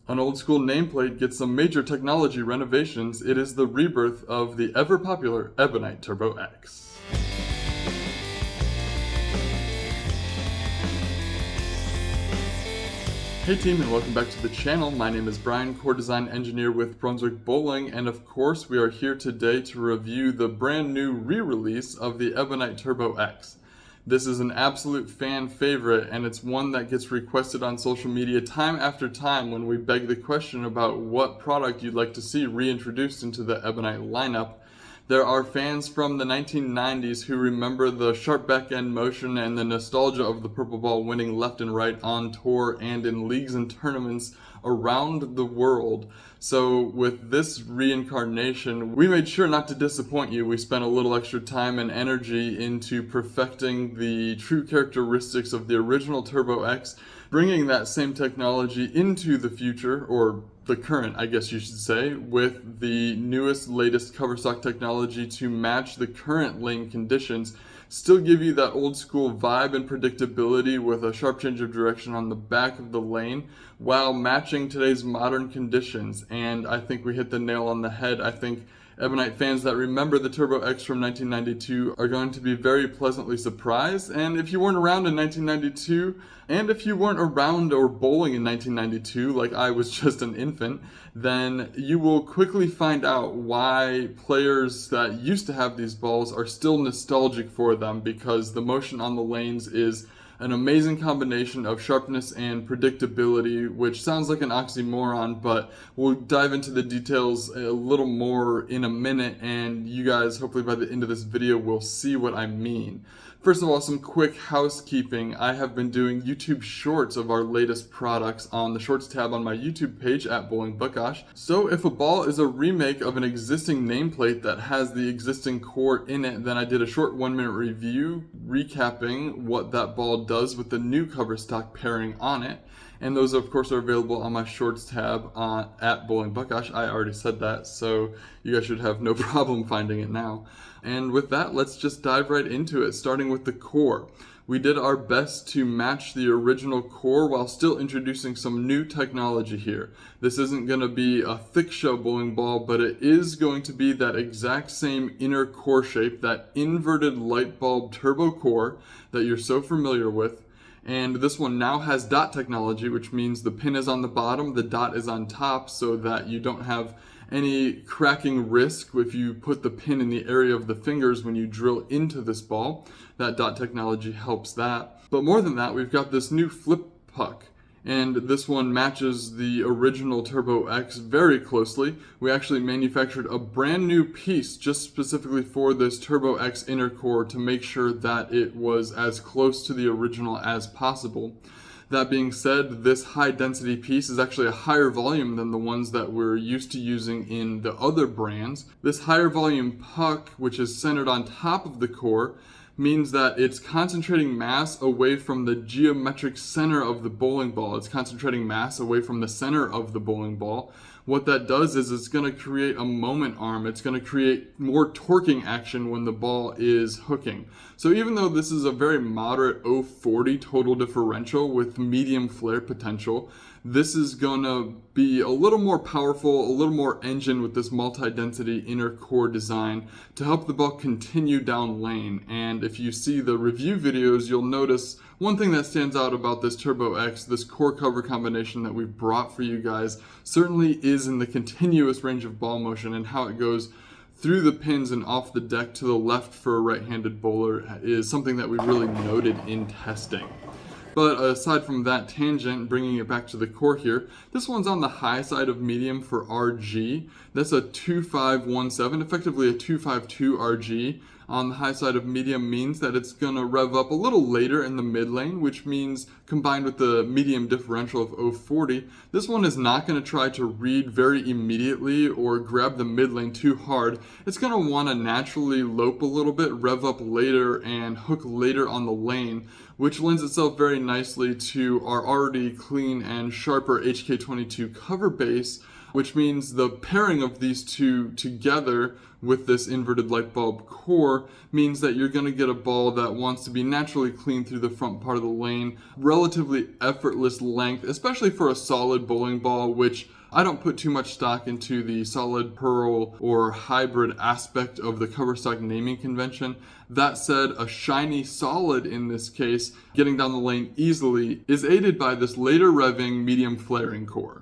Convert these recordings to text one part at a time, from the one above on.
An old school nameplate gets some major technology renovations. It is the rebirth of the ever popular Ebonite Turbo X. Hey team, and welcome back to the channel. My name is Brian, core design engineer with Brunswick Bowling, and of course we are here today to review the brand new re-release of the Ebonite Turbo X. This is an absolute fan favorite, and it's one that gets requested on social media time after time when we beg the question about what product you'd like to see reintroduced into the Ebonite lineup. There are fans from the 1990s who remember the sharp back-end motion and the nostalgia of the purple ball winning left and right on tour and in leagues and tournaments around the world. So with this reincarnation, we made sure not to disappoint you. We spent a little extra time and energy into perfecting the true characteristics of the original Turbo X, bringing that same technology into the future, or the current, I guess you should say, with the newest, latest cover stock technology to match the current lane conditions, still give you that old school vibe and predictability with a sharp change of direction on the back of the lane while matching today's modern conditions. And I think we hit the nail on the head. I think Ebonite fans that remember the Turbo X from 1992 are going to be very pleasantly surprised. And if you weren't around in 1992, and if you weren't around or bowling in 1992, like I was just an infant, then you will quickly find out why players that used to have these balls are still nostalgic for them, because the motion on the lanes is an amazing combination of sharpness and predictability, which sounds like an oxymoron, but we'll dive into the details a little more in a minute, and you guys, hopefully by the end of this video, will see what I mean. First of all, some quick housekeeping. I have been doing YouTube shorts of our latest products on the shorts tab on my YouTube page at Buckosh. So if a ball is a remake of an existing nameplate that has the existing core in it, then I did a short 1-minute review recapping what that ball does with the new cover stock pairing on it. And those, of course, are available on my shorts tab at Buckosh. I already said that, so you guys should have no problem finding it now. And with that, let's just dive right into it, starting with the core. We did our best to match the original core while still introducing some new technology here. This isn't going to be a thick shell bowling ball, but it is going to be that exact same inner core shape, that inverted light bulb turbo core that you're so familiar with. And this one now has dot technology, which means the pin is on the bottom, the dot is on top, so that you don't have any cracking risk if you put the pin in the area of the fingers when you drill into this ball. That dot technology helps that. But more than that, we've got this new flip puck. And this one matches the original Turbo X very closely. We actually manufactured a brand new piece just specifically for this Turbo X inner core to make sure that it was as close to the original as possible. That being said, this high density piece is actually a higher volume than the ones that we're used to using in the other brands. This higher volume puck, which is centered on top of the core, means that it's concentrating mass away from the geometric center of the bowling ball. It's concentrating mass away from the center of the bowling ball. What that does is it's going to create a moment arm. It's going to create more torquing action when the ball is hooking. So even though this is a very moderate 040 total differential with medium flare potential, this is going to be a little more powerful, a little more engine with this multi-density inner core design to help the ball continue down lane. And if you see the review videos, you'll notice one thing that stands out about this Turbo X, this core cover combination that we've brought for you guys, certainly is in the continuous range of ball motion, and how it goes through the pins and off the deck to the left for a right-handed bowler is something that we really noted in testing. But aside from that tangent, bringing it back to the core here, this one's on the high side of medium for RG. That's a 2517, effectively a 252 RG. On the high side of medium means that it's going to rev up a little later in the mid lane, which means combined with the medium differential of 040, this one is not going to try to read very immediately or grab the mid lane too hard. It's going to want to naturally lope a little bit, rev up later, and hook later on the lane, which lends itself very nicely to our already clean and sharper HK22 cover base which means the pairing of these two together with this inverted light bulb core means that you're going to get a ball that wants to be naturally clean through the front part of the lane, relatively effortless length, especially for a solid bowling ball, which I don't put too much stock into the solid pearl or hybrid aspect of the cover stock naming convention. That said, a shiny solid in this case, getting down the lane easily, is aided by this later revving medium flaring core.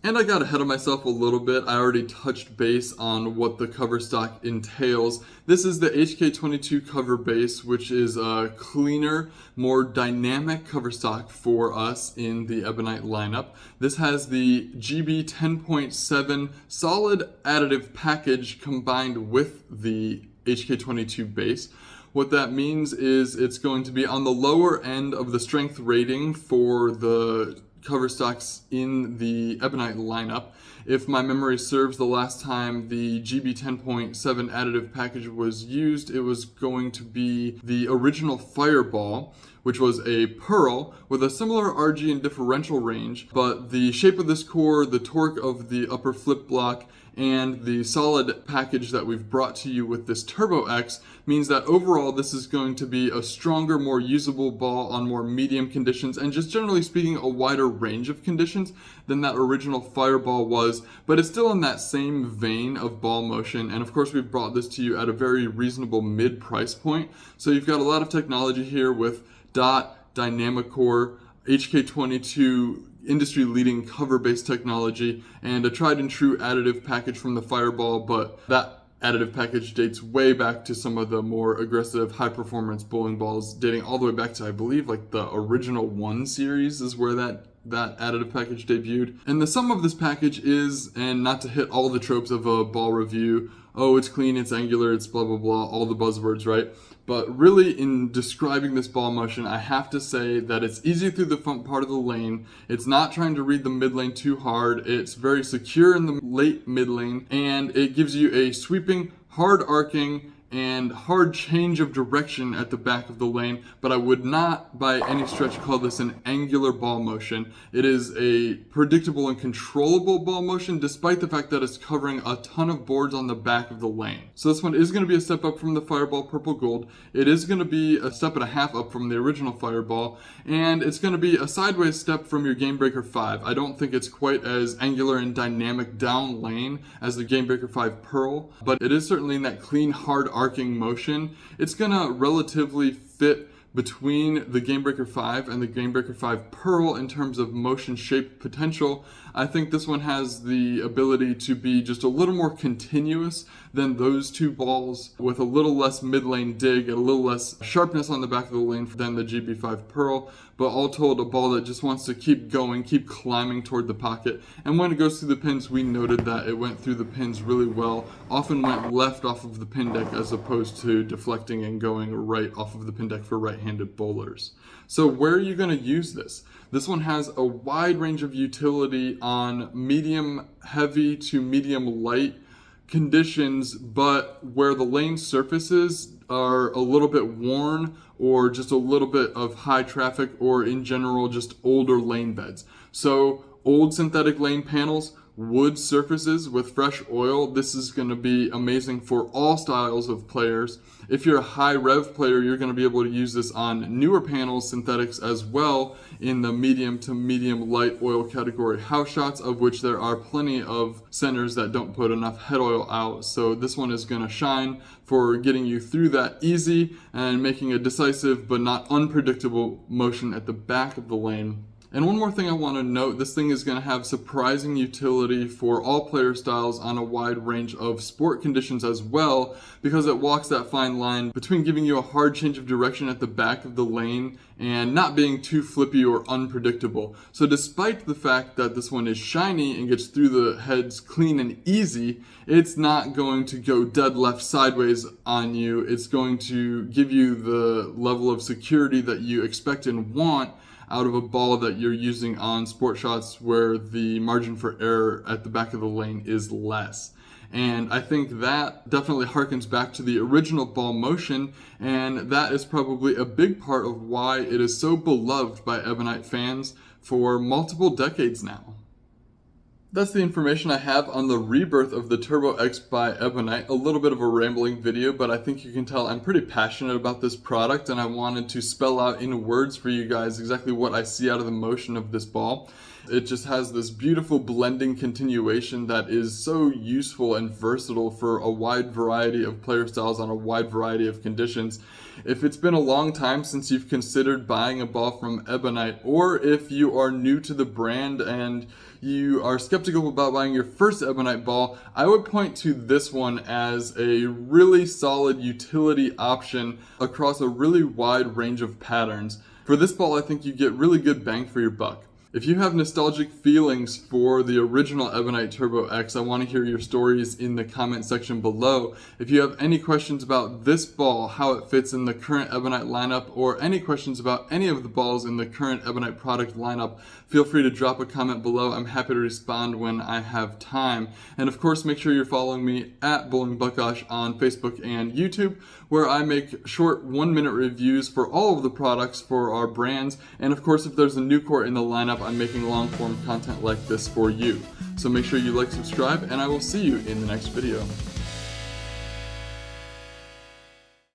And I got ahead of myself a little bit. I already touched base on what the cover stock entails. This is the HK22 cover base, which is a cleaner, more dynamic cover stock for us in the Ebonite lineup. This has the GB 10.7 solid additive package combined with the HK22 base. What that means is it's going to be on the lower end of the strength rating for the cover stocks in the Ebonite lineup. If my memory serves, the last time the GB 10.7 additive package was used, it was going to be the original Fireball, which was a pearl with a similar RG and differential range, but the shape of this core, the torque of the upper flip block, and the solid package that we've brought to you with this Turbo X means that overall this is going to be a stronger, more usable ball on more medium conditions, and just generally speaking a wider range of conditions than that original Fireball was, but it's still in that same vein of ball motion. And of course we've brought this to you at a very reasonable mid price point, so you've got a lot of technology here with dot, dynamic core, HK22 industry-leading cover-based technology, and a tried and true additive package from the Fireball, but that additive package dates way back to some of the more aggressive high-performance bowling balls, dating all the way back to, I believe, like the original 1 series is where that additive package debuted. And the sum of this package is, and not to hit all the tropes of a ball review, oh, it's clean, it's angular, it's blah, blah, blah, all the buzzwords, right? But really, in describing this ball motion, I have to say that it's easy through the front part of the lane. It's not trying to read the mid lane too hard. It's very secure in the late mid lane, and it gives you a sweeping, hard arcing, and hard change of direction at the back of the lane, but I would not by any stretch call this an angular ball motion. It is a predictable and controllable ball motion, despite the fact that it's covering a ton of boards on the back of the lane. So this one is going to be a step up from the Fireball Purple Gold. It is going to be a step and a half up from the original Fireball, and it's going to be a sideways step from your Game Breaker 5. I don't think it's quite as angular and dynamic down lane as the Game Breaker 5 Pearl, but it is certainly in that clean, hard arcing motion. It's gonna relatively fit between the Game Breaker 5 and the Game Breaker 5 Pearl in terms of motion shape potential. I think this one has the ability to be just a little more continuous than those two balls, with a little less mid lane dig and a little less sharpness on the back of the lane than the GB5 Pearl, but all told a ball that just wants to keep going, keep climbing toward the pocket. And when it goes through the pins, we noted that it went through the pins really well, often went left off of the pin deck as opposed to deflecting and going right off of the pin deck for right-handed bowlers. So where are you going to use this? This one has a wide range of utility on medium heavy to medium light conditions, but where the lane surfaces are a little bit worn or just a little bit of high traffic, or in general just older lane beds. So old synthetic lane panels, wood surfaces with fresh oil, this is going to be amazing for all styles of players. If you're a high rev player, you're going to be able to use this on newer panels, synthetics as well, in the medium to medium light oil category house shots, of which there are plenty of centers that don't put enough head oil out. So this one is going to shine for getting you through that easy and making a decisive but not unpredictable motion at the back of the lane. And one more thing I want to note, this thing is going to have surprising utility for all player styles on a wide range of sport conditions as well, because it walks that fine line between giving you a hard change of direction at the back of the lane and not being too flippy or unpredictable. So despite the fact that this one is shiny and gets through the heads clean and easy, it's not going to go dead left sideways on you. It's going to give you the level of security that you expect and want out of a ball that you're using on sport shots where the margin for error at the back of the lane is less. And I think that definitely harkens back to the original ball motion, and that is probably a big part of why it is so beloved by Ebonite fans for multiple decades now. That's the information I have on the rebirth of the Turbo X by Ebonite. A little bit of a rambling video, but I think you can tell I'm pretty passionate about this product, and I wanted to spell out in words for you guys exactly what I see out of the motion of this ball. It just has this beautiful blending continuation that is so useful and versatile for a wide variety of player styles on a wide variety of conditions. If it's been a long time since you've considered buying a ball from Ebonite, or if you are new to the brand and you are skeptical about buying your first Ebonite ball, I would point to this one as a really solid utility option across a really wide range of patterns. For this ball, I think you get really good bang for your buck. If you have nostalgic feelings for the original Ebonite Turbo X, I want to hear your stories in the comment section below. If you have any questions about this ball, how it fits in the current Ebonite lineup, or any questions about any of the balls in the current Ebonite product lineup, feel free to drop a comment below. I'm happy to respond when I have time. And of course, make sure you're following me at Buckosh on Facebook and YouTube, where I make short 1-minute reviews for all of the products for our brands. And of course, if there's a new court in the lineup, I'm making long form content like this for you. So make sure you like, subscribe, and I will see you in the next video.